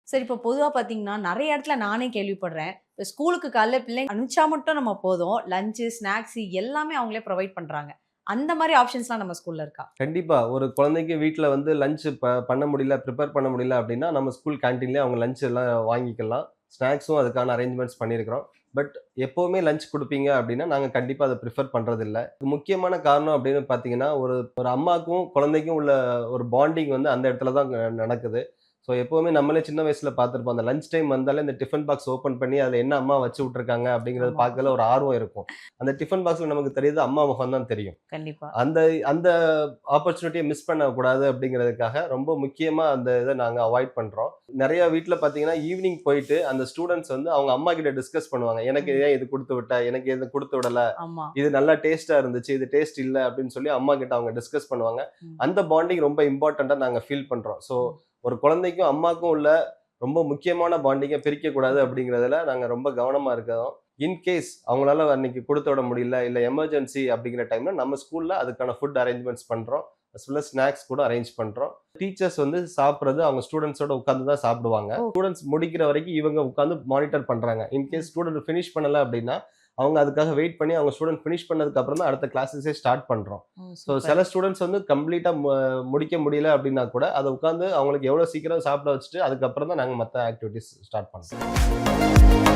சரி, இப்போ பொதுவா பார்த்தீங்கன்னா, நெறைய இடத்துல நானே கேள்விப்படுறேன். இப்ப ஸ்கூலுக்கு காலைல பிள்ளைங்க அனுப்பிச்சா மட்டும் நம்ம போதும். லஞ்ச், ஸ்நாக்ஸ் எல்லாமே அவங்களே ப்ரொவைட் பண்றாங்க. அந்த மாரி ஆப்ஷன்ஸ்லாம் நம்ம ஸ்கூல்ல இருக்கா? கண்டிப்பா. ஒரு குழந்தைக்கு வீட்ல வந்து லஞ்ச் பண்ண முடியல, பிரிப்பேர் பண்ண முடியல அப்டின்னா, நம்ம ஸ்கூல் கேன்டீன்லயே அவங்க லஞ்ச் எல்லாம் வாங்கிக்கலாம். ஸ்நாக்ஸும் அதுக்கான அரேஞ்ச்மென்ட்ஸ் பண்ணியிருக்கிறோம். பட் எப்பவுமே லஞ்ச் குடுப்பீங்க அப்டின்னா, நாங்க கண்டிப்பா அத பிரிஃபர் பண்றதில்ல. முக்கியமான காரணம் அப்டின்னு பார்த்தீங்கன்னா, ஒரு ஒரு அம்மாக்கும், குழந்தைக்கும் உள்ள ஒரு பாண்டிங் வந்து அந்த இடத்துல தான் நடக்குது. ஸோ எப்பவுமே நம்மளே சின்ன வயசுல பார்த்திருப்போம். அந்த லஞ்ச் டைம் வந்தாலே இந்த டிஃபன் பாக்ஸ் ஓப்பன் பண்ணி, அதில என்ன அம்மா வச்சு விட்டுருக்காங்க அப்டிங்கிறத ஆமா. பார்க்கல ஒரு ஆர்வம் இருக்கும். அந்த டிஃபன் பாக்ஸ்ல நமக்கு தெரியுது அம்மா முகம் தான் தெரியும். கண்டிப்பா. அந்த அந்த ஆப்பர்ச்சுனிட்டிய மிஸ் பண்ணக்கூடாது அப்படிங்கிறதுக்காக, ரொம்ப முக்கியமா அந்த இத நாங்க அவாய்ட் பண்றோம். நெறைய வீட்ல பார்த்தீங்கன்னா, ஈவ்னிங் போயிட்டு அந்த ஸ்டூடண்ட்ஸ் வந்து அவங்க அம்மா கிட்ட டிஸ்கஸ் பண்ணுவாங்க. "எனக்கு ம். ஏன் இது குடுத்து விட்ட? எனக்கு இது குடுத்து விடல. ஆமா. இது நல்லா டேஸ்ட்டா இருந்துச்சு. இது டேஸ்ட் இல்ல." அப்படின்னு சொல்லி அம்மா கிட்ட அவங்க டிஸ்கஸ் பண்ணுவாங்க. ம். அந்த பாண்டிங் ரொம்ப இம்பார்ட்டன்ட்டா நாங்க ஃபீல் பண்றோம். ஸோ, ம். ஒரு குழந்தைக்கும், அம்மாக்கும் உள்ள ரொம்ப முக்கியமான பாண்டிங்க பிரிக்கக்கூடாது அப்படிங்கிறதுல நாங்க ரொம்ப கவனமா இருக்கிறோம். இன்கேஸ் அவங்களால அன்னைக்கு குடுத்து விட முடியல, இல்ல எமர்ஜென்சி அப்படிங்கிற டைம்ல நம்ம ஸ்கூல்ல அதுக்கான ஃபுட் அரேஞ்ச்மென்ட்ஸ் பண்றோம். அஸ் வெல் அஸ் ஸ்நாக்ஸ் கூட அரேஞ்ச் பண்றோம். டீச்சர்ஸ் வந்து சாப்பிடுறது அவங்க ஸ்டூடண்ட்ஸோட உட்கார்ந்து தான் சாப்பிடுவாங்க. ஓ! ஸ்டூடண்ட்ஸ் முடிக்கிற வரைக்கும் இவங்க உட்கார்ந்து மானிட்டர் பண்றாங்க. ம். இன்கேஸ் ஸ்டூடண்ட் ஃபினிஷ் பண்ணல அப்படின்னா, அவங்க அதுக்காக வெயிட் பண்ணி அவங்க ஸ்டூடண்ட் ஃபினிஷ் பண்ணதுக்கு அப்புறம் தான் அடுத்த கிளாஸஸே ஸ்டார்ட் பண்றோம். ஓ! So super. சில ஸ்டூடண்ட்ஸ் வந்து கம்ப்ளீட்டா முடிக்க முடியல அப்படின்னா கூட, அத உட்கார்ந்து அவங்களுக்கு எவ்வளோ சீக்கிரம் சாப்பிட வச்சுட்டு, அதுக்கப்புறம் தான் நாங்க மத்த ஆக்டிவிட்டீஸ் ஸ்டார்ட் பண்றோம்.